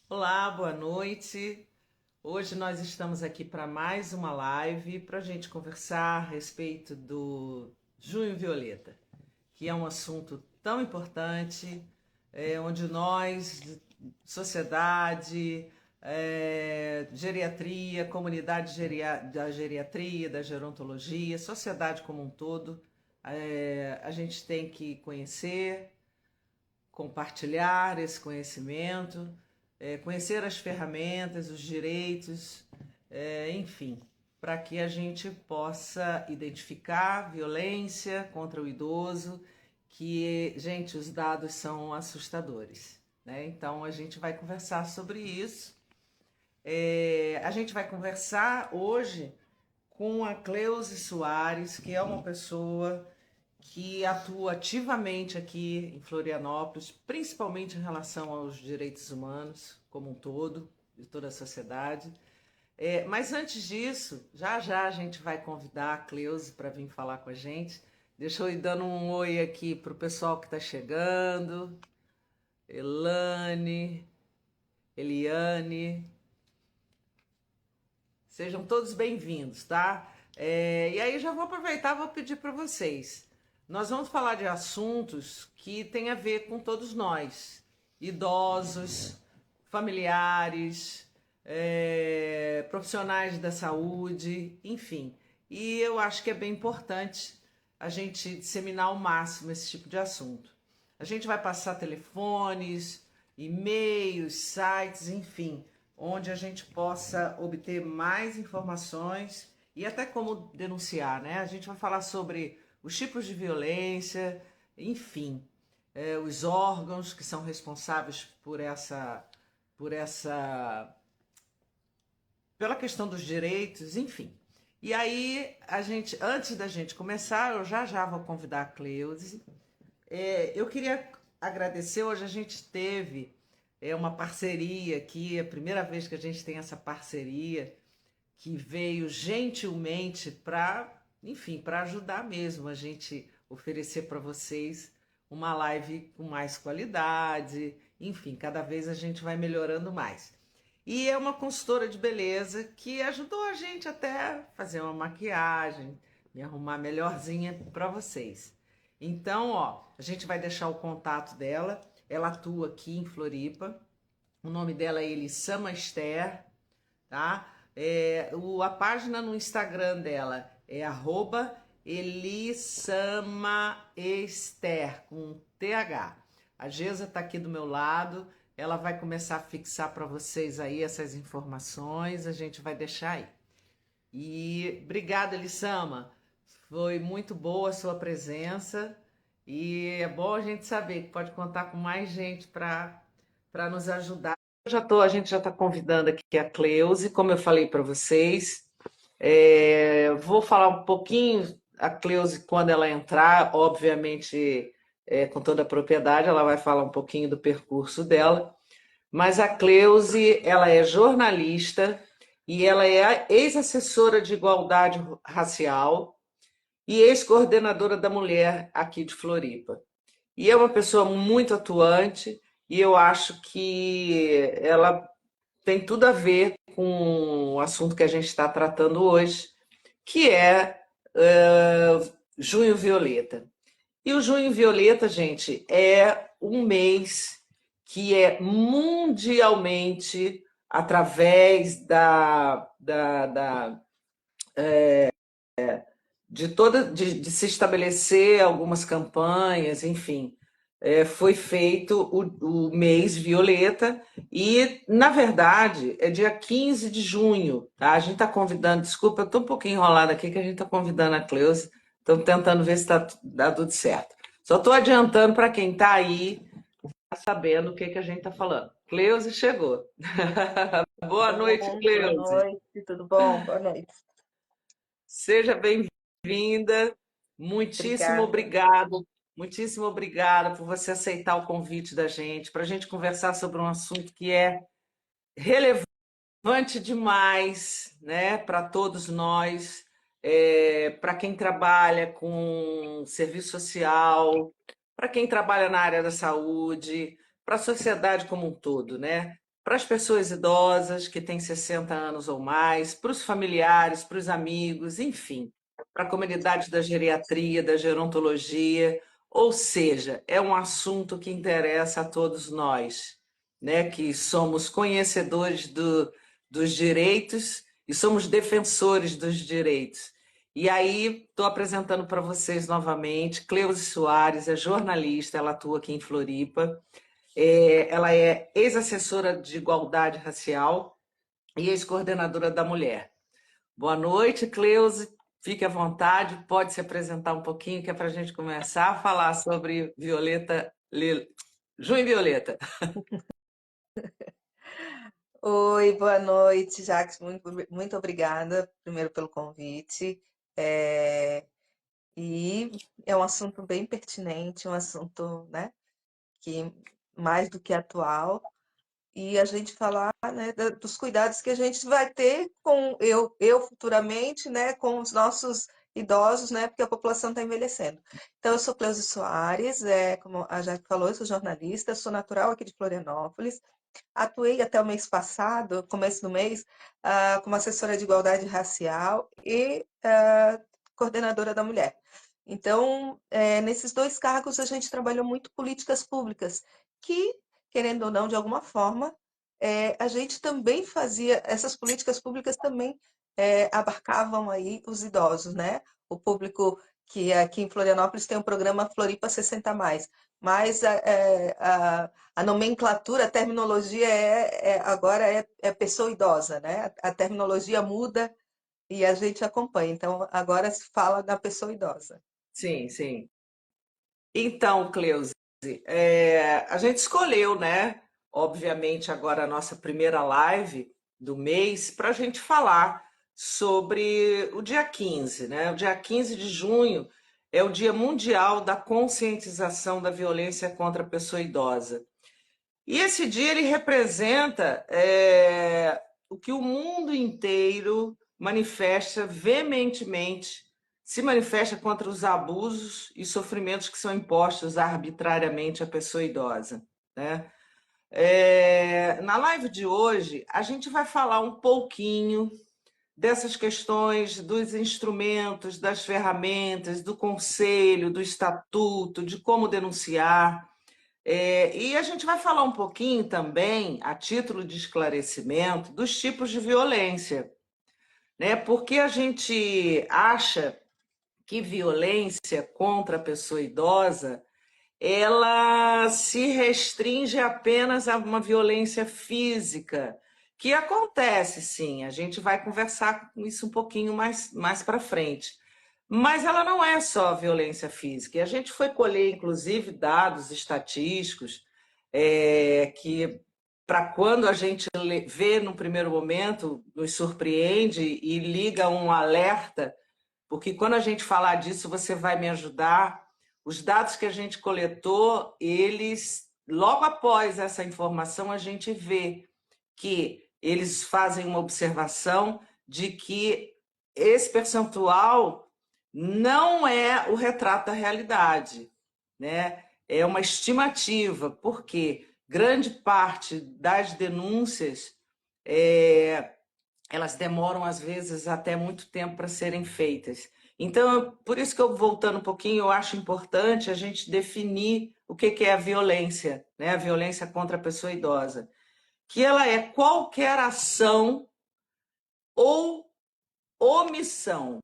Olá, boa noite. Hoje nós estamos aqui para mais uma live para a gente conversar a respeito do Junho Violeta, que é um assunto tão importante, onde nós, sociedade, geriatria, comunidade da geriatria, da gerontologia, sociedade como um todo, a gente tem que conhecer, compartilhar esse conhecimento, conhecer as ferramentas, os direitos, enfim, para que a gente possa identificar violência contra o idoso, que, gente, os dados são assustadores, né? Então a gente vai conversar sobre isso. A gente vai conversar hoje com a Cleuse Soares, que é uma pessoa que atua ativamente aqui em Florianópolis, principalmente em relação aos direitos humanos como um todo, de toda a sociedade. Mas antes disso, já já a gente vai convidar a Cleuse para vir falar com a gente. Deixa eu ir dando um oi aqui para o pessoal que está chegando. Elane, Eliane, sejam todos bem-vindos, tá? E aí já vou aproveitar e vou pedir para vocês. Nós vamos falar de assuntos que têm a ver com todos nós, idosos, familiares, profissionais da saúde, enfim. E eu acho que é bem importante a gente disseminar ao máximo esse tipo de assunto. A gente vai passar telefones, e-mails, sites, enfim, onde a gente possa obter mais informações e até como denunciar, né? A gente vai falar sobre os tipos de violência, enfim, os órgãos que são responsáveis por essa, pela questão dos direitos, enfim. E aí, antes da gente começar, eu já já vou convidar a Cleuse. Eu queria agradecer, hoje a gente teve uma parceria aqui, é a primeira vez que a gente tem essa parceria, que veio gentilmente para, enfim, para ajudar mesmo a gente oferecer para vocês uma live com mais qualidade, enfim, cada vez a gente vai melhorando mais. E é uma consultora de beleza que ajudou a gente até a fazer uma maquiagem, me arrumar melhorzinha para vocês. Então, ó, a gente vai deixar o contato dela. Ela atua aqui em Floripa. O nome dela é Elissama Esther, tá? A página no Instagram dela é @elissamaester com TH. A Gesa está aqui do meu lado, ela vai começar a fixar para vocês aí essas informações, a gente vai deixar aí. E obrigada, Elissama. Foi muito boa a sua presença e é bom a gente saber que pode contar com mais gente para nos ajudar. A gente já está convidando aqui a Cleuse, como eu falei para vocês. Vou falar um pouquinho, a Cleuse, quando ela entrar, obviamente, com toda a propriedade, ela vai falar um pouquinho do percurso dela. Mas a Cleuse, ela é jornalista e ela é ex-assessora de igualdade racial e ex-coordenadora da mulher aqui de Floripa. E é uma pessoa muito atuante e eu acho que ela tem tudo a ver com o assunto que a gente está tratando hoje, que é Junho Violeta. E o Junho Violeta, gente, é um mês que é mundialmente, através de se estabelecer algumas campanhas, enfim, foi feito o mês Violeta e, na verdade, é dia 15 de junho, tá? A gente está convidando, desculpa, eu estou um pouquinho enrolada aqui, que a gente está convidando a Cleusa, estamos tentando ver se dá tudo certo. Só estou adiantando para quem está aí, tá sabendo o que, que a gente está falando. Cleusa chegou. Boa noite, Bom, boa Cleusa. noite, tudo bom? Boa noite. Seja bem-vinda. Muitíssimo Obrigada. obrigado. Muitíssimo obrigada por você aceitar o convite da gente, para a gente conversar sobre um assunto que é relevante demais, né, para todos nós, para quem trabalha com serviço social, para quem trabalha na área da saúde, para a sociedade como um todo, né? para as pessoas idosas que têm 60 anos ou mais, para os familiares, para os amigos, enfim, para a comunidade da geriatria, da gerontologia, ou seja, é um assunto que interessa a todos nós, né, que somos conhecedores dos direitos e somos defensores dos direitos. E aí, estou apresentando para vocês novamente, Cleusa Soares é jornalista, ela atua aqui em Floripa, ela é ex-assessora de igualdade racial e ex-coordenadora da mulher. Boa noite, Cleusa, fique à vontade, pode se apresentar um pouquinho, que é para a gente começar a falar sobre Junho Violeta. Oi, boa noite, Jacques. Muito obrigada, primeiro, pelo convite. É, e é um assunto bem pertinente, um assunto, né, que mais do que atual. E a gente falar, né, dos cuidados que a gente vai ter com eu futuramente, né, com os nossos idosos, né, porque a população está envelhecendo. Então, eu sou Cleusa Soares, como a Jaque falou, eu sou jornalista, sou natural aqui de Florianópolis. Atuei até o mês passado, começo do mês, como assessora de igualdade racial e coordenadora da mulher. Então, nesses dois cargos, a gente trabalhou muito políticas públicas, que, querendo ou não, de alguma forma, a gente também fazia, essas políticas públicas também abarcavam aí os idosos, né? O público que aqui em Florianópolis tem o programa Floripa 60+, mas a nomenclatura, a terminologia agora é pessoa idosa, né? A terminologia muda e a gente acompanha. Então, agora se fala da pessoa idosa. Sim, sim. Então, Cleusa, a gente escolheu, né? Obviamente, agora a nossa primeira live do mês para a gente falar sobre o dia 15, né? O dia 15 de junho é o Dia Mundial da Conscientização da Violência contra a Pessoa Idosa. E esse dia ele representa o que o mundo inteiro manifesta veementemente, se manifesta contra os abusos e sofrimentos que são impostos arbitrariamente à pessoa idosa, né? Na live de hoje, a gente vai falar um pouquinho dessas questões dos instrumentos, das ferramentas, do conselho, do estatuto, de como denunciar. E a gente vai falar um pouquinho também, a título de esclarecimento, dos tipos de violência, né? Porque a gente acha que violência contra a pessoa idosa ela se restringe apenas a uma violência física, que acontece sim, a gente vai conversar com isso um pouquinho mais para frente. Mas ela não é só violência física. E a gente foi colher, inclusive, dados estatísticos que, para quando a gente vê no primeiro momento, nos surpreende e liga um alerta, porque quando a gente falar disso, você vai me ajudar. Os dados que a gente coletou, eles, logo após essa informação, a gente vê que eles fazem uma observação de que esse percentual não é o retrato da realidade, né? É uma estimativa, porque grande parte das denúncias elas demoram às vezes até muito tempo para serem feitas. Então, por isso que eu voltando um pouquinho, eu acho importante a gente definir o que é a violência, né? A violência contra a pessoa idosa, que ela é qualquer ação ou omissão,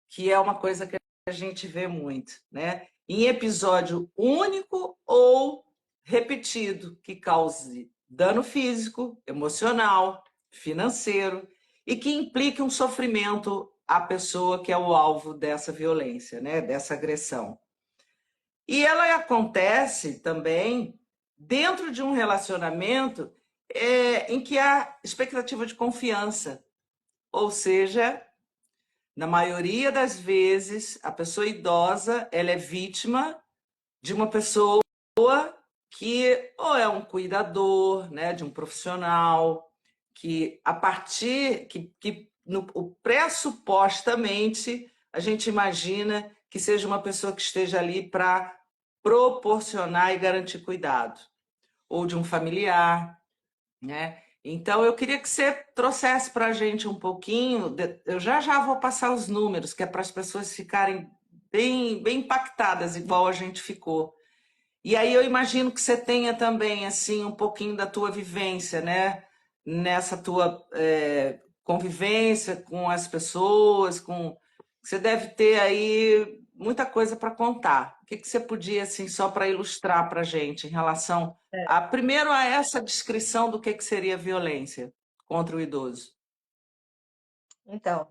que é uma coisa que a gente vê muito, né? Em episódio único ou repetido, que cause dano físico, emocional, financeiro e que implique um sofrimento à pessoa que é o alvo dessa violência, né? Dessa agressão. E ela acontece também dentro de um relacionamento em que há expectativa de confiança, ou seja, na maioria das vezes, a pessoa idosa ela é vítima de uma pessoa que ou é um cuidador, né, de um profissional, que a partir que pressupostamente a gente imagina que seja uma pessoa que esteja ali para proporcionar e garantir cuidado, ou de um familiar, né? Então, eu queria que você trouxesse para a gente um pouquinho. Eu já vou passar os números, que é para as pessoas ficarem bem impactadas, igual a gente ficou. E aí eu imagino que você tenha também assim um pouquinho da tua vivência, né? Nessa tua convivência com as pessoas, com você deve ter aí muita coisa para contar. O que que você podia assim só para ilustrar para a gente em relação É. a primeiro a essa descrição do que seria violência contra o idoso? Então,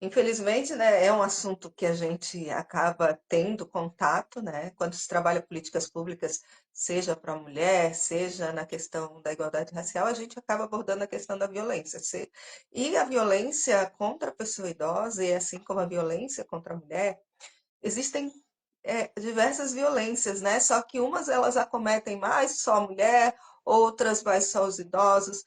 infelizmente, né, é um assunto que a gente acaba tendo contato, né, quando se trabalha políticas públicas, seja para a mulher, seja na questão da igualdade racial, a gente acaba abordando a questão da violência. E a violência contra a pessoa idosa, e assim como a violência contra a mulher, existem diversas violências, né? Só que umas elas acometem mais só a mulher, outras mais só os idosos.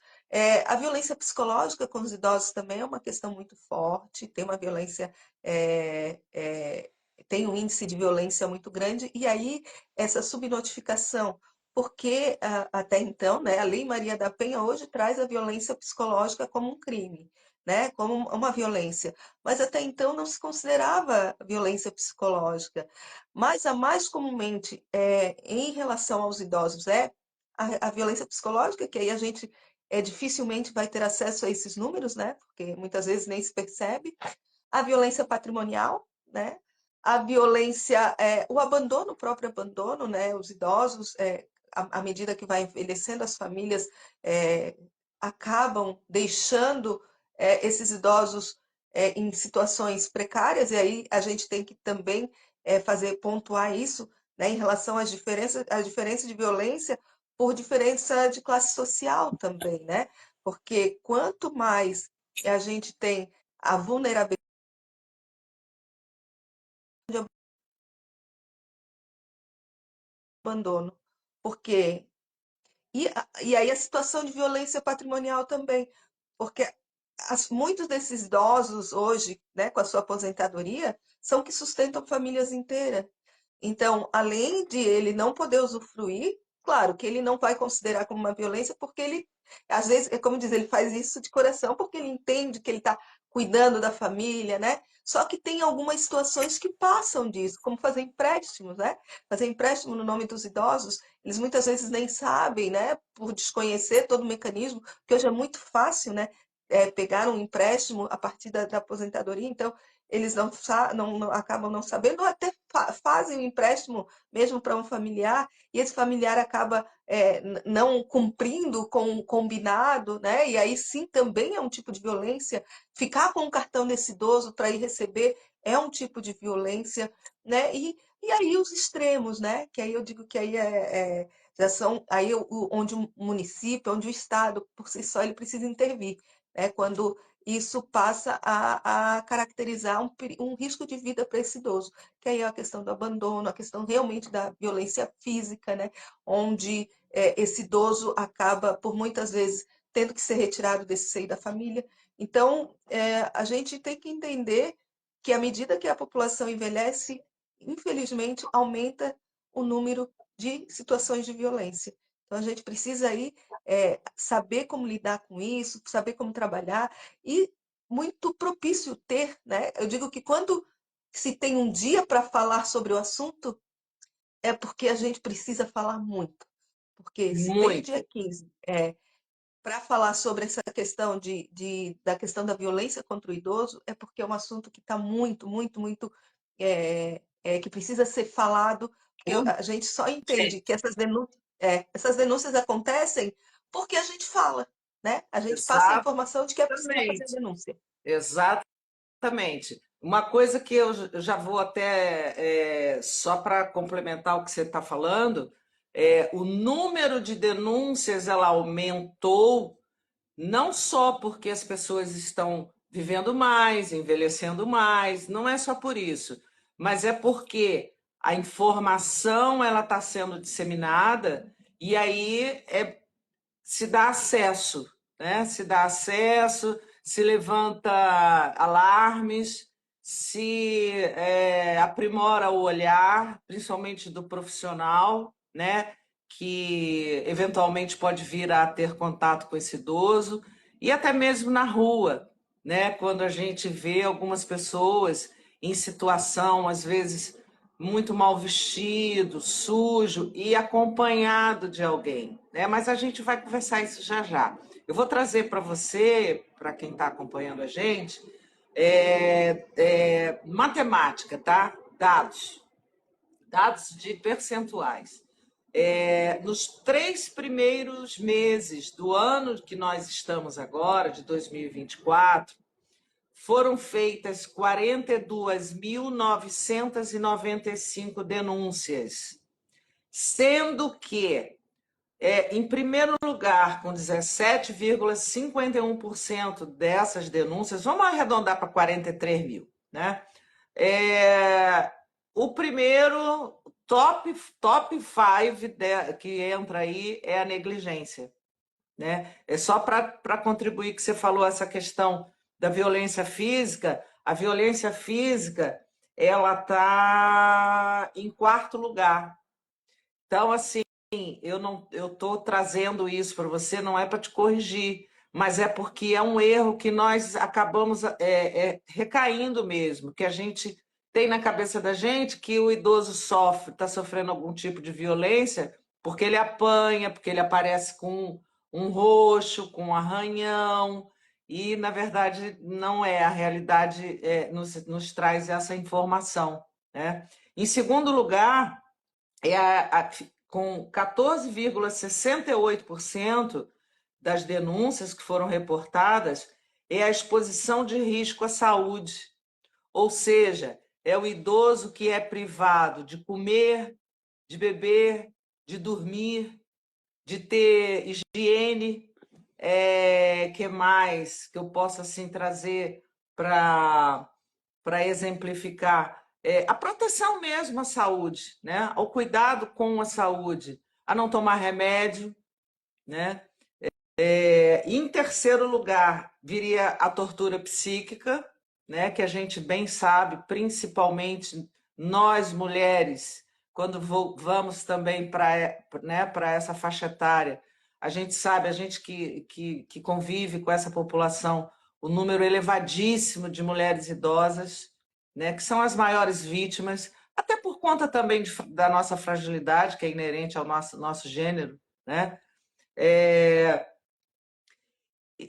A violência psicológica com os idosos também é uma questão muito forte, tem uma violência, é, é, tem um índice de violência muito grande, e aí essa subnotificação, porque até então, né, a Lei Maria da Penha hoje traz a violência psicológica como um crime, né, como uma violência, mas até então não se considerava violência psicológica. Mas a mais comumente em relação aos idosos é a violência psicológica, que aí a gente dificilmente vai ter acesso a esses números, né? Porque muitas vezes nem se percebe. A violência patrimonial, né? A violência, o abandono, o próprio abandono, né? Os idosos, à medida que vai envelhecendo, as famílias é, acabam deixando esses idosos em situações precárias, e aí a gente tem que também fazer pontuar isso, né, em relação às diferenças de violência por diferença de classe social também, né? Porque quanto mais a gente tem a vulnerabilidade de abandono, porque e aí a situação de violência patrimonial também, porque muitos desses idosos hoje, né, com a sua aposentadoria, são que sustentam famílias inteiras. Então, além de ele não poder usufruir, claro que ele não vai considerar como uma violência, porque ele, às vezes, é como diz, ele faz isso de coração, porque ele entende que ele está cuidando da família, né? Só que tem algumas situações que passam disso, como fazer empréstimos, né? Fazer empréstimo no nome dos idosos, eles muitas vezes nem sabem, né? Por desconhecer todo o mecanismo, porque hoje é muito fácil, né? Pegar um empréstimo a partir da aposentadoria, então eles acabam não sabendo, ou até fazem o empréstimo mesmo para um familiar, e esse familiar acaba não cumprindo com o combinado, né? E aí sim também é um tipo de violência. Ficar com o cartão desse idoso para ir receber é um tipo de violência, né? E aí os extremos, né? Que aí eu digo que aí já são aí onde o município, onde o Estado, por si só, ele precisa intervir, né? Quando isso passa a caracterizar um risco de vida para esse idoso, que aí é a questão do abandono, a questão realmente da violência física, né? Onde esse idoso acaba, por muitas vezes, tendo que ser retirado desse seio da família. Então, a gente tem que entender que, à medida que a população envelhece, infelizmente, aumenta o número de situações de violência. Então, a gente precisa aí saber como lidar com isso, saber como trabalhar, e muito propício ter, né? Eu digo que quando se tem um dia para falar sobre o assunto, é porque a gente precisa falar muito. Porque se tem o dia Muito. 15 para falar sobre essa questão da questão da violência contra o idoso, é porque é um assunto que está muito, muito, muito, que precisa ser falado, porque a gente só entende Urgente. que essas denúncias acontecem porque a gente fala, né? A gente passa a informação de que é possível fazer Exatamente. denúncia. Exatamente. Uma coisa que eu já vou até, só para complementar o que você está falando, o número de denúncias ela aumentou não só porque as pessoas estão vivendo mais, envelhecendo mais, não é só por isso, mas é porque a informação ela está sendo disseminada e aí se dá acesso, né? Se dá acesso, se levanta alarmes, se aprimora o olhar, principalmente do profissional, né? que eventualmente pode vir a ter contato com esse idoso, e até mesmo na rua, né? Quando a gente vê algumas pessoas em situação, às vezes, muito mal vestido, sujo e acompanhado de alguém, né? Mas a gente vai conversar isso já já. Eu vou trazer para você, para quem está acompanhando a gente, matemática, tá? Dados de percentuais. Nos 3 primeiros meses do ano que nós estamos agora, de 2024, foram feitas 42.995 denúncias, sendo que, em primeiro lugar, com 17,51% dessas denúncias, vamos arredondar para 43 mil, né? O primeiro top 5 que entra aí é a negligência, né? É só para contribuir que você falou essa questão da violência física. A violência física ela está em quarto lugar. Então, assim, eu estou trazendo isso para você, não é para te corrigir, mas é porque é um erro que nós acabamos recaindo mesmo, que a gente tem na cabeça da gente que o idoso está sofrendo algum tipo de violência porque ele apanha, porque ele aparece com um roxo, com um arranhão, e na verdade não é. A realidade nos traz essa informação, né? Em segundo lugar, com 14,68% das denúncias que foram reportadas, é a exposição de risco à saúde. Ou seja, é o idoso que é privado de comer, de beber, de dormir, de ter higiene. Que mais que eu possa assim trazer para exemplificar? A proteção mesmo à saúde, né? O cuidado com a saúde, a não tomar remédio, né? Em terceiro lugar, viria a tortura psíquica, né? Que a gente bem sabe, principalmente nós mulheres, quando vamos também para essa faixa etária, a gente sabe, a gente que convive com essa população, o número elevadíssimo de mulheres idosas, né? Que são as maiores vítimas, até por conta também da nossa fragilidade, que é inerente ao nosso gênero, né?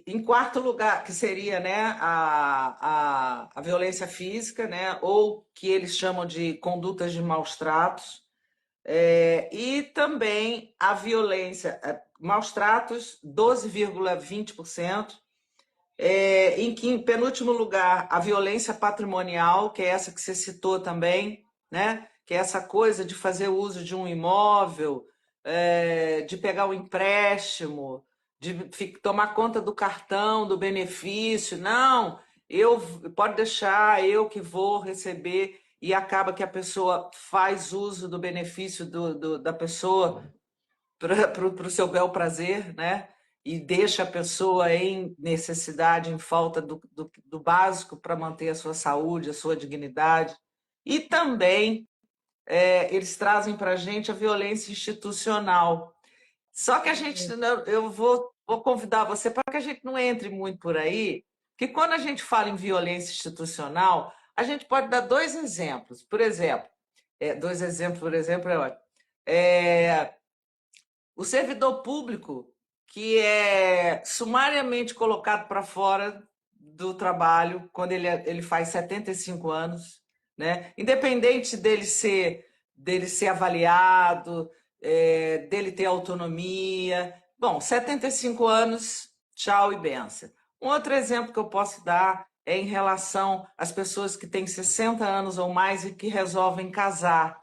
Em quarto lugar, que seria, né, a violência física, né, ou que eles chamam de condutas de maus tratos, e também a violência, maus tratos, 12,20%, em penúltimo lugar, a violência patrimonial, que é essa que você citou também, né, que é essa coisa de fazer uso de um imóvel, de pegar um empréstimo, de tomar conta do cartão, do benefício. Não, pode deixar, eu que vou receber, e acaba que a pessoa faz uso do benefício da pessoa para o seu bel prazer, né? E deixa a pessoa em necessidade, em falta do básico para manter a sua saúde, a sua dignidade. E também eles trazem para a gente a violência institucional. Só que a gente, eu vou convidar você para que a gente não entre muito por aí, que quando a gente fala em violência institucional, a gente pode dar dois exemplos. Por exemplo, dois exemplos, por exemplo, é ótimo. O servidor público que é sumariamente colocado para fora do trabalho quando ele faz 75 anos, né? Independente dele ser avaliado, dele ter autonomia. Bom, 75 anos, tchau e benção. Um outro exemplo que eu posso dar é em relação às pessoas que têm 60 anos ou mais e que resolvem casar.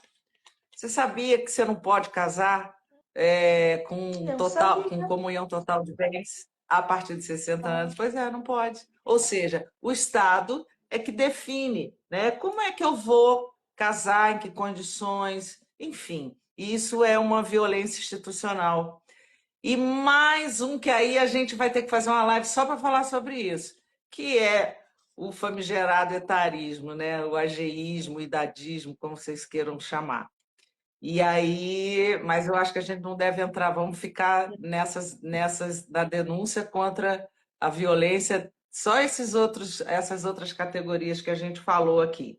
Você sabia que você não pode casar Eu sabia. com comunhão total de bens a partir de 60 anos? Pois é, não pode. Ou seja, o Estado é que define, né? Como é que eu vou casar, em que condições, enfim. Isso é uma violência institucional. E mais um que aí a gente vai ter que fazer uma live só para falar sobre isso, que é o famigerado etarismo, né? O ageísmo, o idadismo, como vocês queiram chamar. E aí, mas eu acho que a gente não deve entrar, vamos ficar nessas da denúncia contra a violência, só essas outras categorias que a gente falou aqui.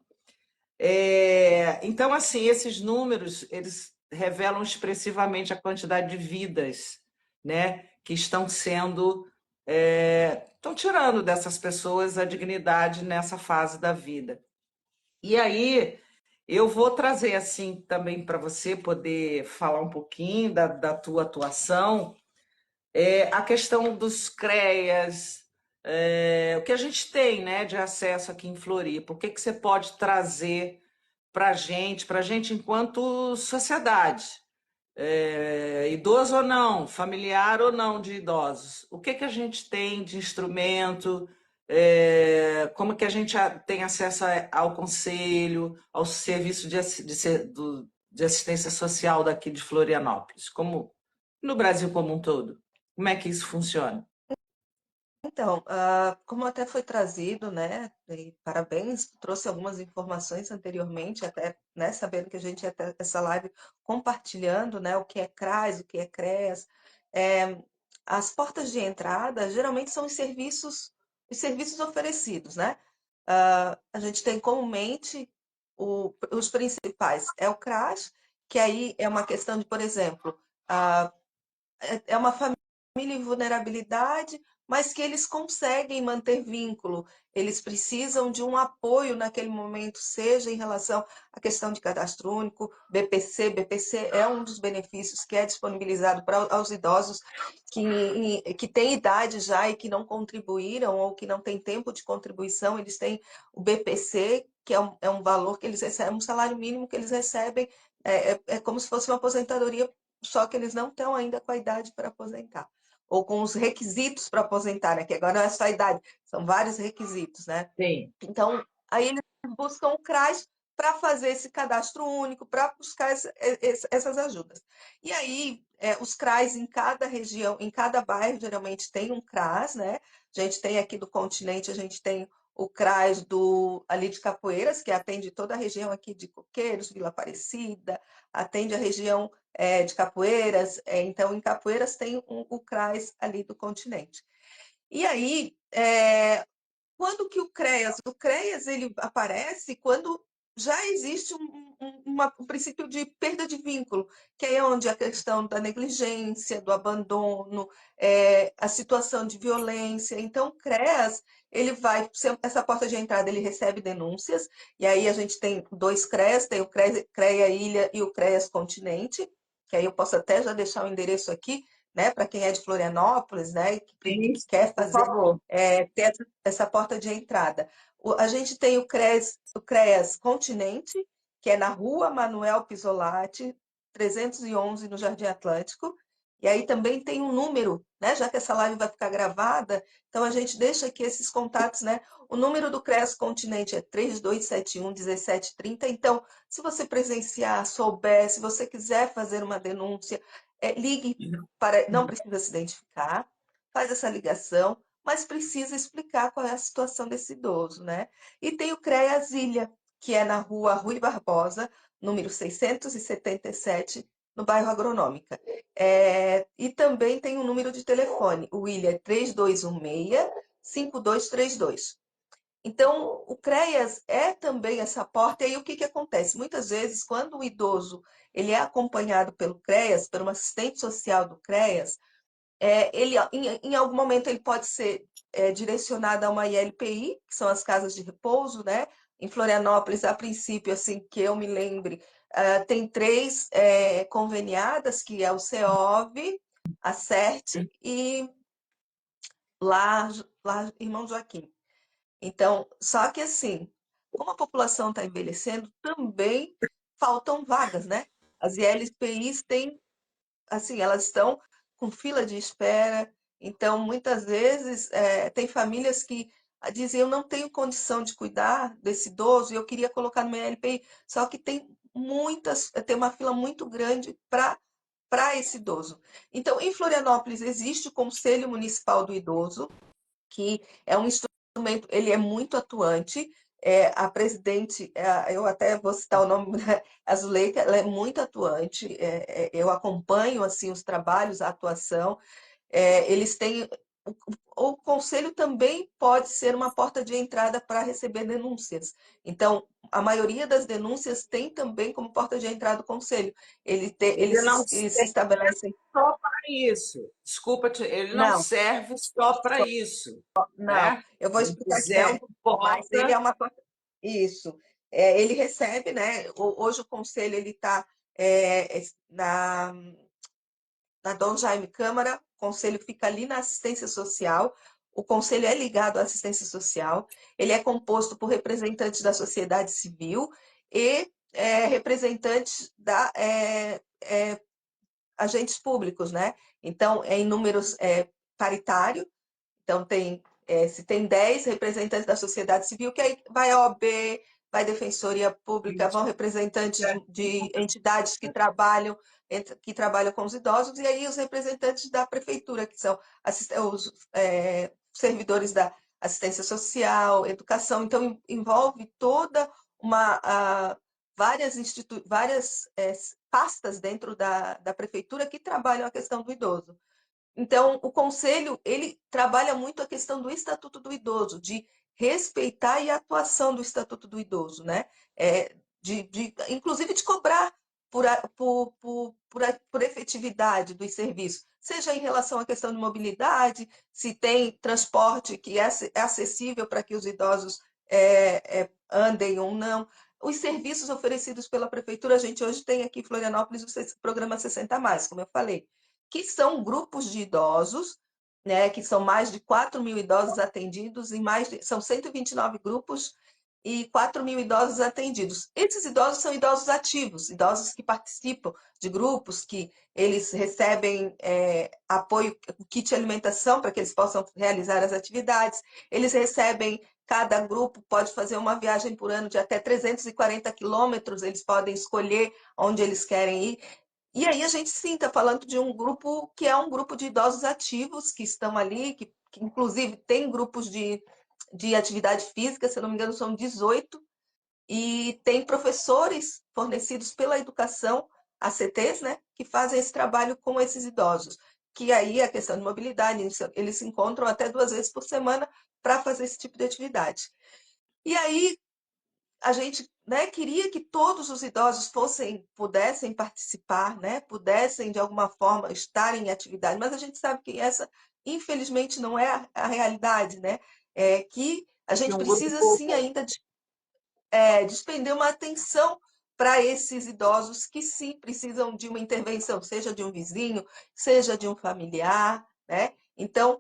Então, assim, esses números, eles revelam expressivamente a quantidade de vidas, né, que estão tirando dessas pessoas a dignidade nessa fase da vida. E aí, eu vou trazer assim também para você poder falar um pouquinho da tua atuação, a questão dos CREAS, o que a gente tem, né, de acesso aqui em Floripa, o que que você pode trazer para a gente enquanto sociedade, idoso ou não, familiar ou não de idosos, o que que a gente tem de instrumento, como que a gente tem acesso ao conselho, ao serviço de assistência social daqui de Florianópolis, como no Brasil como um todo? Como é que isso funciona? Então, como até foi trazido, né, e parabéns, trouxe algumas informações anteriormente, até, né, sabendo que a gente ia ter essa live compartilhando, né, o que é CRAS, o que é CREAS. É, as portas de entrada geralmente são os serviços oferecidos, né? A gente tem comumente os principais, é o CRAS, que aí é uma questão de, por exemplo, ah, é uma família em vulnerabilidade, mas que eles conseguem manter vínculo. Eles precisam de um apoio naquele momento, seja em relação à questão de cadastro único, BPC. BPC é um dos benefícios que é disponibilizado para os idosos que têm idade já e que não contribuíram ou que não têm tempo de contribuição. Eles têm o BPC, que é um valor que eles recebem, um salário mínimo que eles recebem, é como se fosse uma aposentadoria, só que eles não estão ainda com a idade para aposentar, ou com os requisitos para aposentar, né? Que agora não é só a idade, são vários requisitos, né? Sim. Então, aí eles buscam o CRAS para fazer esse cadastro único, para buscar essas ajudas. E aí, os CRAs em cada região, em cada bairro, geralmente tem um CRAS, né? A gente tem aqui do continente, a gente tem o CRAS ali de Capoeiras, que atende toda a região aqui de Coqueiros, Vila Aparecida, atende a região de Capoeiras. Então, em Capoeiras tem o CRAS ali do continente. E aí, quando que o CREAS? O CREAS ele aparece quando já existe um princípio de perda de vínculo, que é onde a questão da negligência, do abandono, a situação de violência. Então, o CREAS, ele vai, essa porta de entrada, ele recebe denúncias, e aí a gente tem dois CREAS, tem o CREA Ilha e o CREAS Continente, que aí eu posso até já deixar o endereço aqui, né, para quem é de Florianópolis, né, Sim, que quer por fazer favor. ter essa porta de entrada. A gente tem o CREAS Continente, que é na Rua Manuel Pisolati, 311, no Jardim Atlântico. E aí também tem um número, né? Já que essa live vai ficar gravada, então a gente deixa aqui esses contatos, né? O número do CREAS Continente é 3271-1730. Então, se você presenciar, souber, se você quiser fazer uma denúncia, ligue para. Não precisa se identificar, faz essa ligação, mas precisa explicar qual é a situação desse idoso, né? E tem o CREAS Ilha, que é na rua Rui Barbosa, número 677, no bairro Agronômica. E também tem um número de telefone, o Ilha é 3216-5232. Então, o CREAS é também essa porta, e aí o que acontece? Muitas vezes, quando o idoso ele é acompanhado pelo CREAS, por uma assistente social do CREAS, ele, em algum momento, ele pode ser direcionado a uma ILPI, que são as casas de repouso, né? Em Florianópolis, a princípio, assim, que eu me lembre, tem três conveniadas, que é o CEOV, a CERT e lá Irmão Joaquim. Então, só que assim, como a população está envelhecendo, também faltam vagas, né? As ILPIs têm, assim, elas estão com fila de espera. Então, muitas vezes, tem famílias que dizem, eu não tenho condição de cuidar desse idoso e eu queria colocar no meu LPI. Só que tem uma fila muito grande para esse idoso. Então, em Florianópolis, existe o Conselho Municipal do Idoso, que é um instrumento, ele é muito atuante. A presidente, eu até vou citar o nome, né, a Zuleika, ela é muito atuante, eu acompanho assim os trabalhos, a atuação, eles têm. O conselho também pode ser uma porta de entrada para receber denúncias. Então, a maioria das denúncias tem também como porta de entrada o conselho. Ele não Eles se serve estabelecem. só para isso. Desculpa, ele não Não, serve só para isso, não, né? eu vou explicar. Mas é uma Mas ele é porta. uma porta. Isso. Ele recebe, né? Hoje o conselho ele está na Dom Jaime Câmara, o conselho fica ali na assistência social. O conselho é ligado à assistência social. Ele é composto por representantes da sociedade civil e representantes da agentes públicos, né? Então, é em números paritário. Então, se tem 10 representantes da sociedade civil, que aí vai a OAB, vai Defensoria Pública, vão representantes de entidades que trabalham com os idosos, e aí os representantes da prefeitura, que são os servidores da assistência social, educação. Então, envolve toda várias pastas dentro da prefeitura que trabalham a questão do idoso. Então, o conselho, ele trabalha muito a questão do Estatuto do Idoso, de respeitar e a atuação do Estatuto do Idoso, né? Inclusive de cobrar por efetividade dos serviços, seja em relação à questão de mobilidade, se tem transporte que é acessível para que os idosos andem ou não. Os serviços oferecidos pela prefeitura, a gente hoje tem aqui em Florianópolis o programa 60 mais, como eu falei, que são grupos de idosos, né, que são mais de 4 mil idosos atendidos, são 129 grupos e 4 mil idosos atendidos. Esses idosos são idosos ativos, idosos que participam de grupos, que eles recebem apoio, kit alimentação para que eles possam realizar as atividades, eles recebem. Cada grupo pode fazer uma viagem por ano de até 340 quilômetros, eles podem escolher onde eles querem ir. E aí a gente sim está falando de um grupo que é um grupo de idosos ativos que estão ali, que inclusive tem grupos de atividade física, se eu não me engano, são 18, e tem professores fornecidos pela educação, ACTs, né, que fazem esse trabalho com esses idosos. Que aí a questão de mobilidade, eles se encontram até 2 vezes por semana para fazer esse tipo de atividade. E aí a gente, né, queria que todos os idosos pudessem participar, né, pudessem de alguma forma estar em atividade, mas a gente sabe que essa, infelizmente, não é a realidade, né? Que a De gente um precisa grupo. sim ainda despender uma atenção para esses idosos que sim precisam de uma intervenção, seja de um vizinho, seja de um familiar, né? Então,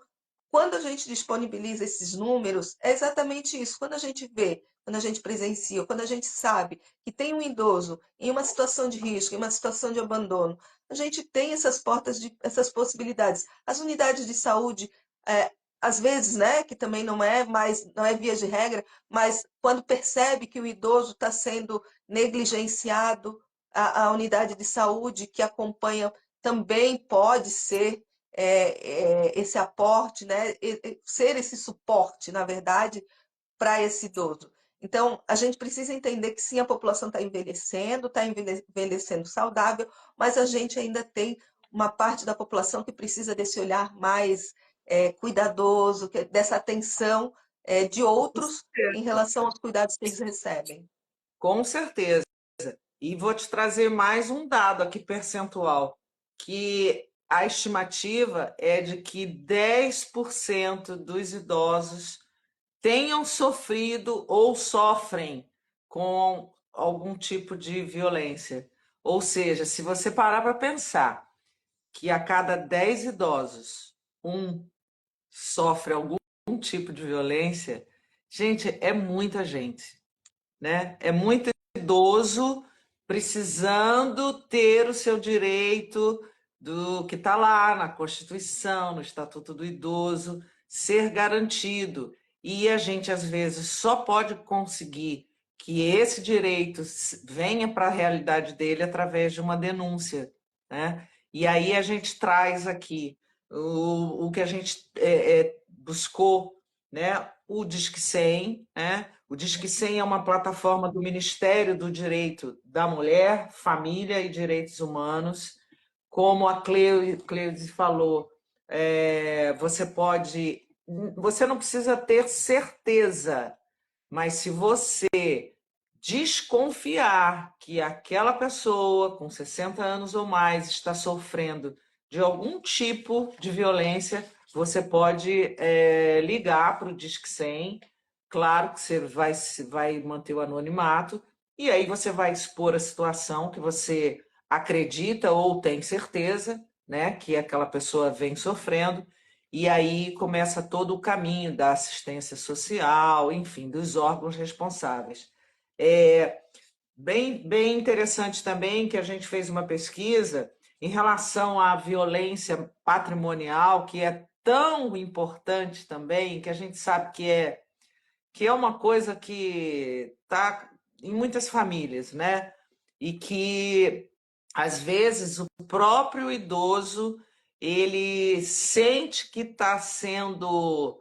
quando a gente disponibiliza esses números, é exatamente isso. Quando a gente vê, quando a gente presencia, quando a gente sabe que tem um idoso em uma situação de risco, em uma situação de abandono, a gente tem essas possibilidades. As unidades de saúde, é, às vezes, né, que também não é via de regra, mas quando percebe que o idoso está sendo negligenciado, a unidade de saúde que acompanha também pode ser esse aporte, né? Ser esse suporte, na verdade, para esse idoso. Então, a gente precisa entender que sim, a população está envelhecendo saudável, mas a gente ainda tem uma parte da população que precisa desse olhar mais cuidadoso, dessa atenção de outros em relação aos cuidados que eles recebem. Com certeza. E vou te trazer mais um dado aqui percentual, que a estimativa é de que 10% dos idosos tenham sofrido ou sofrem com algum tipo de violência. Ou seja, se você parar para pensar que a cada 10 idosos, um sofre algum tipo de violência, gente, é muita gente, né? É muito idoso precisando ter o seu direito do que está lá na Constituição, no Estatuto do Idoso, ser garantido. E a gente, às vezes, só pode conseguir que esse direito venha para a realidade dele através de uma denúncia, né? E aí a gente traz aqui o que a gente buscou né, o Disque 100, né? O Disque 100 é uma plataforma do Ministério do Direito da Mulher, Família e Direitos Humanos. Como a Cleude falou, você não precisa ter certeza, mas se você desconfiar que aquela pessoa com 60 anos ou mais está sofrendo de algum tipo de violência, você pode ligar para o Disque 100. Claro que você vai manter o anonimato, e aí você vai expor a situação que você acredita ou tem certeza, né, que aquela pessoa vem sofrendo, e aí começa todo o caminho da assistência social, enfim, dos órgãos responsáveis. É bem interessante também que a gente fez uma pesquisa em relação à violência patrimonial, que é tão importante também, que a gente sabe que é uma coisa que está em muitas famílias, né? E que às vezes o próprio idoso ele sente que está sendo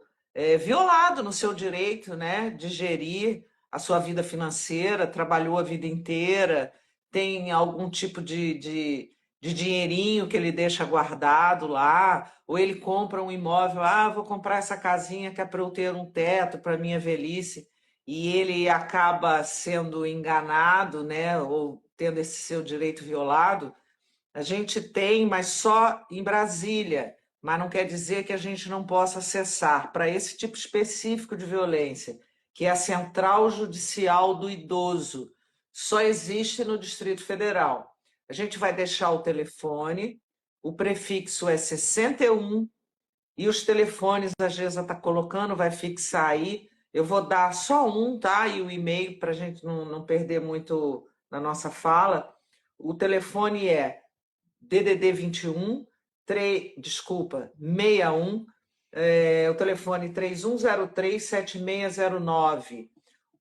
violado no seu direito, né, de gerir a sua vida financeira, trabalhou a vida inteira, tem algum tipo de dinheirinho que ele deixa guardado lá, ou ele compra um imóvel, vou comprar essa casinha que é para eu ter um teto para minha velhice, e ele acaba sendo enganado, né, ou tendo esse seu direito violado. A gente tem, mas só em Brasília, mas não quer dizer que a gente não possa acessar para esse tipo específico de violência, que é a Central Judicial do Idoso. Só existe no Distrito Federal. A gente vai deixar o telefone, o prefixo é 61, e os telefones, a Gesa está colocando, vai fixar aí. Eu vou dar só um, tá? E o e-mail para a gente não perder muito na nossa fala. O telefone é DDD 21, 61, o telefone 3103-7609,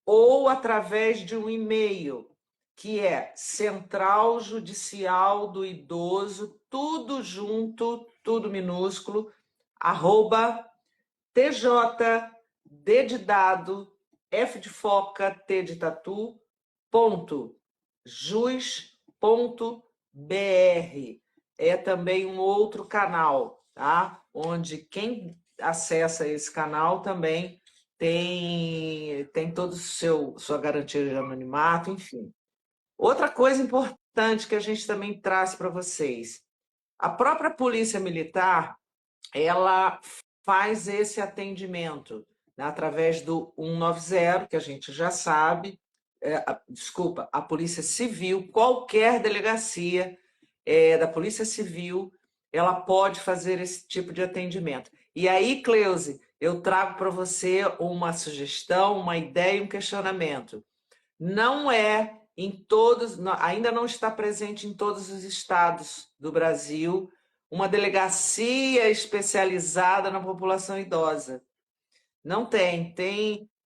ou através de um e-mail, que é Central Judicial do Idoso, tudo junto, tudo minúsculo, arroba TJ, D de dado, F de foca, T de tatu, ponto, jus.br. É também um outro canal, tá? Onde quem acessa esse canal também tem todo sua garantia de anonimato, enfim. Outra coisa importante que a gente também traz para vocês, a própria Polícia Militar, ela faz esse atendimento, né, através do 190, que a gente já sabe, desculpa, a Polícia Civil, qualquer delegacia da Polícia Civil, ela pode fazer esse tipo de atendimento. E aí, Cleuse, eu trago para você uma sugestão, uma ideia e um questionamento. Não é em todos, ainda não está presente em todos os estados do Brasil uma delegacia especializada na população idosa. Não tem.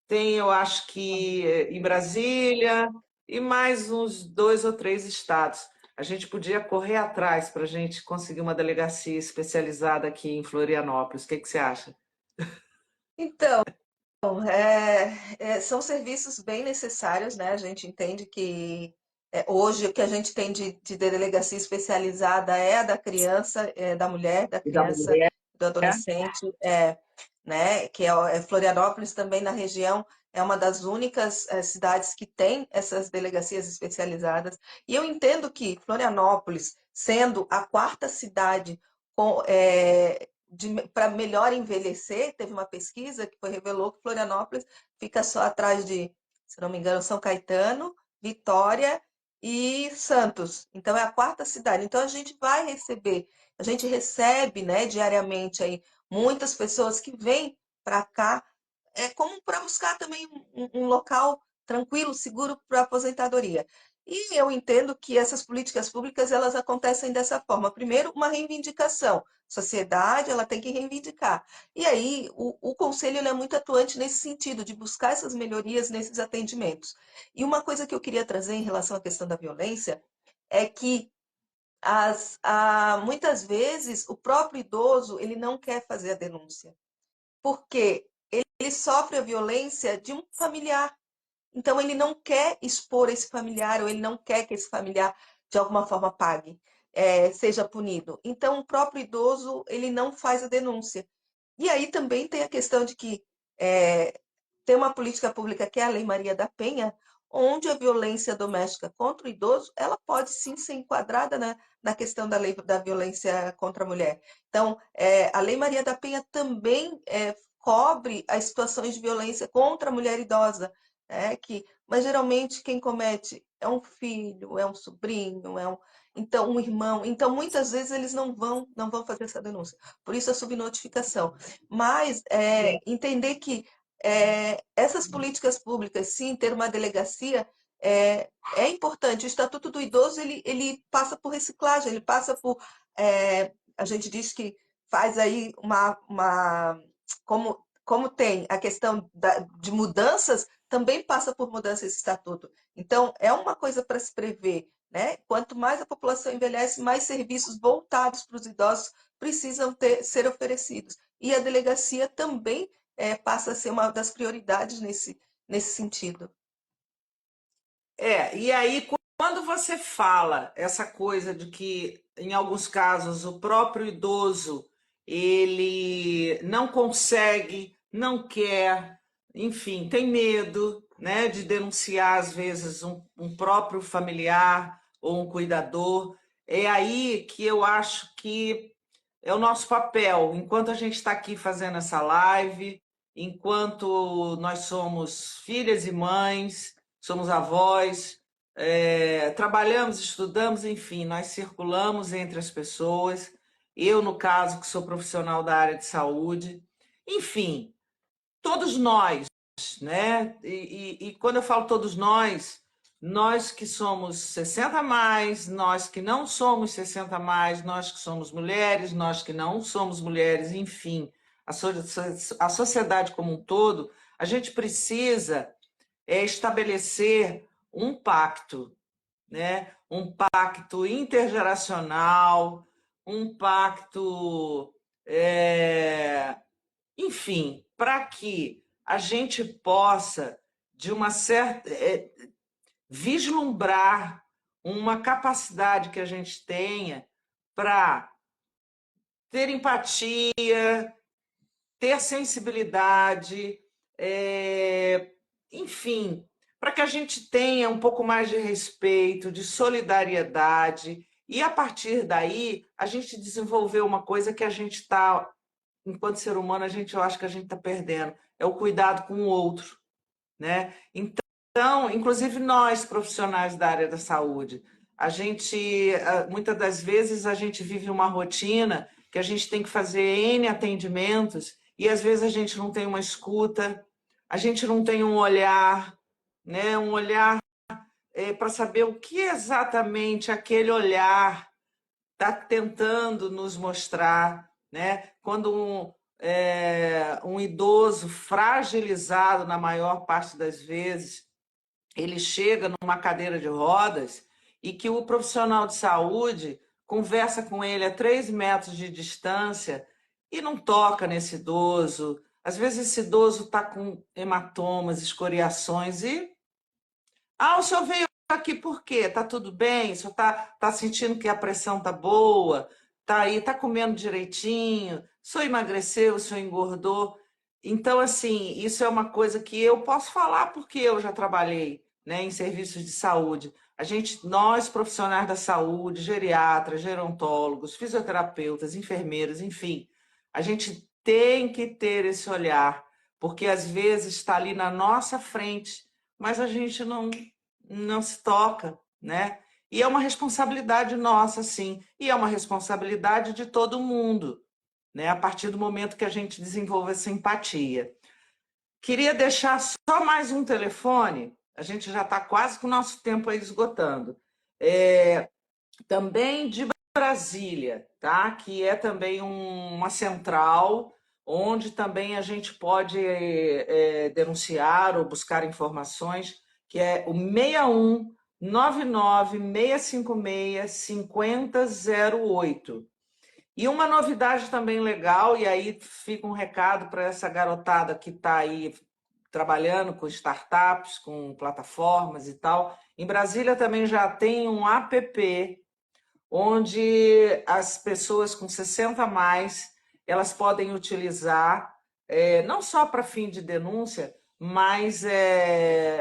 Tem, eu acho que em Brasília e mais uns 2 ou 3 estados. A gente podia correr atrás para a gente conseguir uma delegacia especializada aqui em Florianópolis. O que você acha? Então, são serviços bem necessários, né? A gente entende que hoje o que a gente tem de delegacia especializada é a da criança, da mulher, da E da criança, mulher? do adolescente, né? Que Florianópolis também na região é uma das únicas cidades que tem essas delegacias especializadas. E eu entendo que Florianópolis, sendo a quarta cidade com, para melhor envelhecer, teve uma pesquisa que revelou que Florianópolis fica só atrás de, se não me engano, São Caetano, Vitória e Santos. Então é a quarta cidade. Então a gente recebe, né, diariamente aí muitas pessoas que vêm para cá como para buscar também um local tranquilo, seguro para aposentadoria. E eu entendo que essas políticas públicas elas acontecem dessa forma. Primeiro, uma reivindicação. A sociedade ela tem que reivindicar. E aí o conselho ele é muito atuante nesse sentido de buscar essas melhorias nesses atendimentos. E uma coisa que eu queria trazer em relação à questão da violência é que muitas vezes o próprio idoso ele não quer fazer a denúncia. Porque ele sofre a violência de um familiar. Então, ele não quer expor esse familiar, ou ele não quer que esse familiar, de alguma forma, pague, seja punido. Então, o próprio idoso, ele não faz a denúncia. E aí também tem a questão de que é, tem uma política pública que é a Lei Maria da Penha, onde a violência doméstica contra o idoso, ela pode sim ser enquadrada na questão da lei da violência contra a mulher. Então, a Lei Maria da Penha também cobre as situações de violência contra a mulher idosa, mas geralmente quem comete é um filho, é um sobrinho, então um irmão. Então, muitas vezes eles não vão fazer essa denúncia. Por isso a subnotificação. Mas entender que essas políticas públicas, sim, ter uma delegacia é importante. O Estatuto do Idoso ele passa por reciclagem, ele passa por. A gente diz que faz aí como tem a questão de mudanças, também passa por mudança esse estatuto. Então, é uma coisa para se prever, né? Quanto mais a população envelhece, mais serviços voltados para os idosos precisam ser oferecidos. E a delegacia também passa a ser uma das prioridades nesse sentido. E aí, quando você fala essa coisa de que, em alguns casos, o próprio idoso ele não consegue, não quer, enfim, tem medo, né, de denunciar, às vezes, um próprio familiar ou um cuidador, é aí que eu acho que é o nosso papel, enquanto a gente está aqui fazendo essa live, enquanto nós somos filhas e mães, somos avós, trabalhamos, estudamos, enfim, nós circulamos entre as pessoas. Eu, no caso, que sou profissional da área de saúde, enfim, todos nós, né? E quando eu falo todos nós que somos 60 a mais, nós que não somos 60 a mais, nós que somos mulheres, nós que não somos mulheres, enfim, a sociedade como um todo, a gente precisa estabelecer um pacto, né? Um pacto intergeracional, um pacto, enfim, para que a gente possa, de uma certa, vislumbrar uma capacidade que a gente tenha para ter empatia, ter sensibilidade, enfim, para que a gente tenha um pouco mais de respeito, de solidariedade, e a partir daí a gente desenvolver uma coisa que a gente está, enquanto ser humano, eu acho que a gente está perdendo, é o cuidado com o outro, né? Então, inclusive nós, profissionais da área da saúde, a gente, muitas das vezes, a gente vive uma rotina que a gente tem que fazer N atendimentos e às vezes a gente não tem uma escuta, a gente não tem um olhar, né? Um olhar para saber o que exatamente aquele olhar está tentando nos mostrar, né? Quando um idoso fragilizado, na maior parte das vezes, ele chega numa cadeira de rodas e que o profissional de saúde conversa com ele a 3 metros de distância e não toca nesse idoso. Às vezes esse idoso está com hematomas, escoriações e... o senhor veio aqui por quê? Está tudo bem? O senhor está sentindo que a pressão está boa? Está aí, está comendo direitinho? O senhor emagreceu? O senhor engordou? Então, assim, isso é uma coisa que eu posso falar porque eu já trabalhei, né, em serviços de saúde. Nós, profissionais da saúde, geriatras, gerontólogos, fisioterapeutas, enfermeiros, enfim, a gente tem que ter esse olhar, porque às vezes está ali na nossa frente, mas a gente não se toca, né? E é uma responsabilidade nossa, sim, e é uma responsabilidade de todo mundo, né? A partir do momento que a gente desenvolve essa empatia. Queria deixar só mais um telefone, a gente já está quase com o nosso tempo aí esgotando. Também de Brasília, tá? Que é também uma central onde também a gente pode denunciar ou buscar informações, que é o 61 99 656 5008. E uma novidade também legal, e aí fica um recado para essa garotada que está aí trabalhando com startups, com plataformas e tal. Em Brasília também já tem um app onde as pessoas com 60 a mais elas podem utilizar, não só para fim de denúncia, mas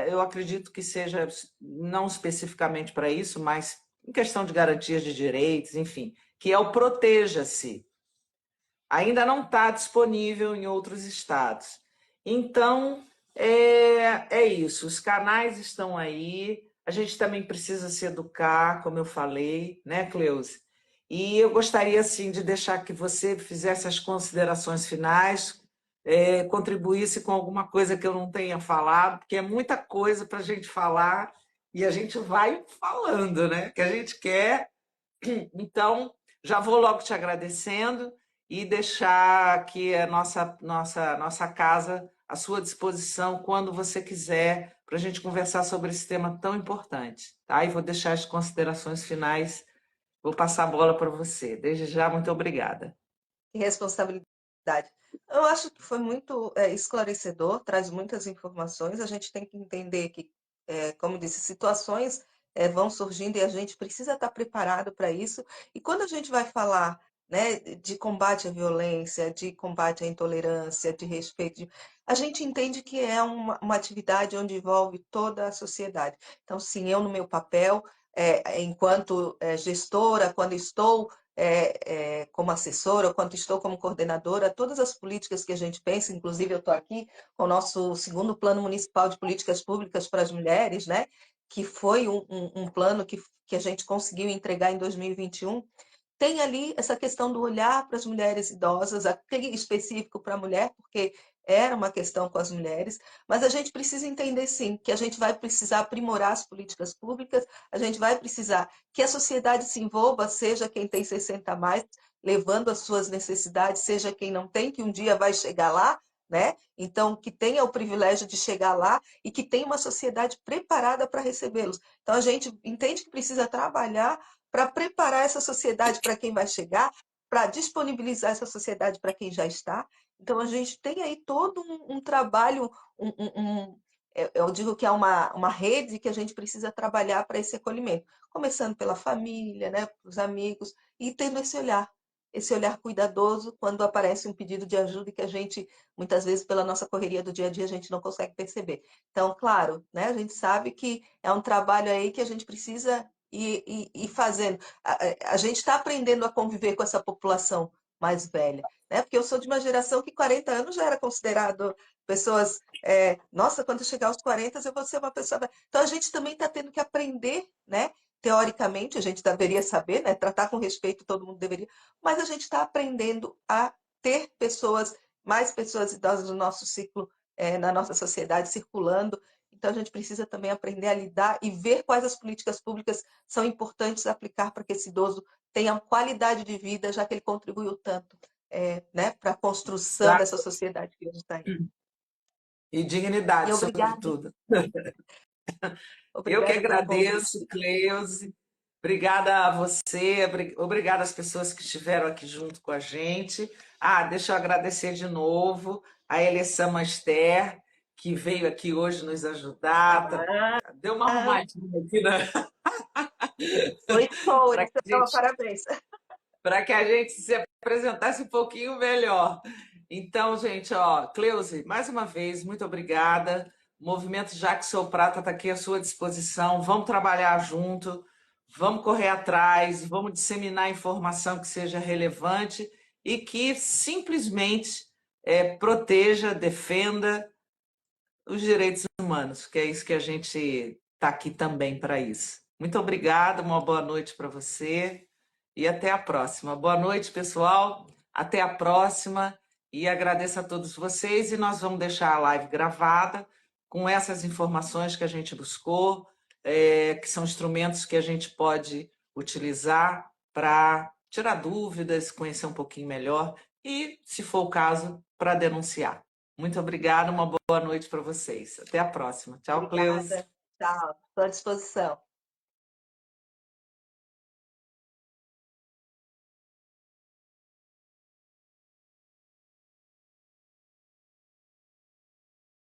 eu acredito que seja não especificamente para isso, mas em questão de garantias de direitos, enfim, que é o Proteja-se. Ainda não está disponível em outros estados. Então, é isso. Os canais estão aí. A gente também precisa se educar, como eu falei, né, Cleusa? E eu gostaria, assim, de deixar que você fizesse as considerações finais, contribuísse com alguma coisa que eu não tenha falado, porque é muita coisa para a gente falar e a gente vai falando, né? Que a gente quer. Então, já vou logo te agradecendo e deixar aqui a nossa casa à sua disposição quando você quiser, para a gente conversar sobre esse tema tão importante. Tá? E vou deixar as considerações finais, vou passar a bola para você. Desde já, muito obrigada. E responsabilidade. Eu acho que foi muito esclarecedor, traz muitas informações. A gente tem que entender que, como disse, situações vão surgindo e a gente precisa estar preparado para isso. E quando a gente vai falar, né, de combate à violência, de combate à intolerância, de respeito, a gente entende que é uma atividade onde envolve toda a sociedade. Então, sim, eu no meu papel, enquanto gestora, quando estou como assessora, ou quando estou como coordenadora, todas as políticas que a gente pensa, inclusive eu estou aqui com o nosso segundo Plano Municipal de Políticas Públicas para as Mulheres, né? Que foi um plano que a gente conseguiu entregar em 2021, tem ali essa questão do olhar para as mulheres idosas, aquele específico para a mulher, porque era uma questão com as mulheres, mas a gente precisa entender, sim, que a gente vai precisar aprimorar as políticas públicas, a gente vai precisar que a sociedade se envolva, seja quem tem 60 a mais, levando as suas necessidades, seja quem não tem, que um dia vai chegar lá, né? Então, que tenha o privilégio de chegar lá e que tenha uma sociedade preparada para recebê-los. Então, a gente entende que precisa trabalhar para preparar essa sociedade para quem vai chegar, para disponibilizar essa sociedade para quem já está. Então, a gente tem aí todo um trabalho, eu digo que é uma rede que a gente precisa trabalhar para esse acolhimento, começando pela família, né, os amigos, e tendo esse olhar cuidadoso quando aparece um pedido de ajuda que a gente, muitas vezes, pela nossa correria do dia a dia, a gente não consegue perceber. Então, claro, né, a gente sabe que é um trabalho aí que a gente precisa ir fazendo. A gente está aprendendo a conviver com essa população mais velha, né? Porque eu sou de uma geração que 40 anos já era considerado pessoas. Nossa, quando eu chegar aos 40, eu vou ser uma pessoa. Então a gente também está tendo que aprender, né? Teoricamente, a gente deveria saber, né? Tratar com respeito, todo mundo deveria, mas a gente está aprendendo a ter pessoas, mais pessoas idosas no nosso ciclo, na nossa sociedade, circulando. Então, a gente precisa também aprender a lidar e ver quais as políticas públicas são importantes aplicar para que esse idoso tenha qualidade de vida, já que ele contribuiu tanto, né, para a construção dessa sociedade que hoje está aí. E E dignidade, obrigada, sobretudo. Eu que obrigada pelo convite. agradeço, Cleuse. Obrigada a você, obrigada às pessoas que estiveram aqui junto com a gente. Ah, deixa eu agradecer de novo a Elessama Master, que veio aqui hoje nos ajudar. Deu uma Ah, arrumadinha aqui, né? foi show, Para que parabéns. a gente se apresentasse um pouquinho melhor. Então, gente, ó, Cleuse, mais uma vez, muito obrigada. O Movimento Jackson Prata está aqui à sua disposição. Vamos trabalhar junto, vamos correr atrás, vamos disseminar informação que seja relevante e que simplesmente proteja, defenda os direitos humanos, que é isso que a gente está aqui também para isso. Muito obrigada, uma boa noite para você e até a próxima. Boa noite, pessoal. Até a próxima e agradeço a todos vocês. E nós vamos deixar a live gravada com essas informações que a gente buscou, que são instrumentos que a gente pode utilizar para tirar dúvidas, conhecer um pouquinho melhor e, se for o caso, para denunciar. Muito obrigada, uma boa noite para vocês. Até a próxima. Tchau, Cleus. Obrigada. Tchau. Estou à disposição.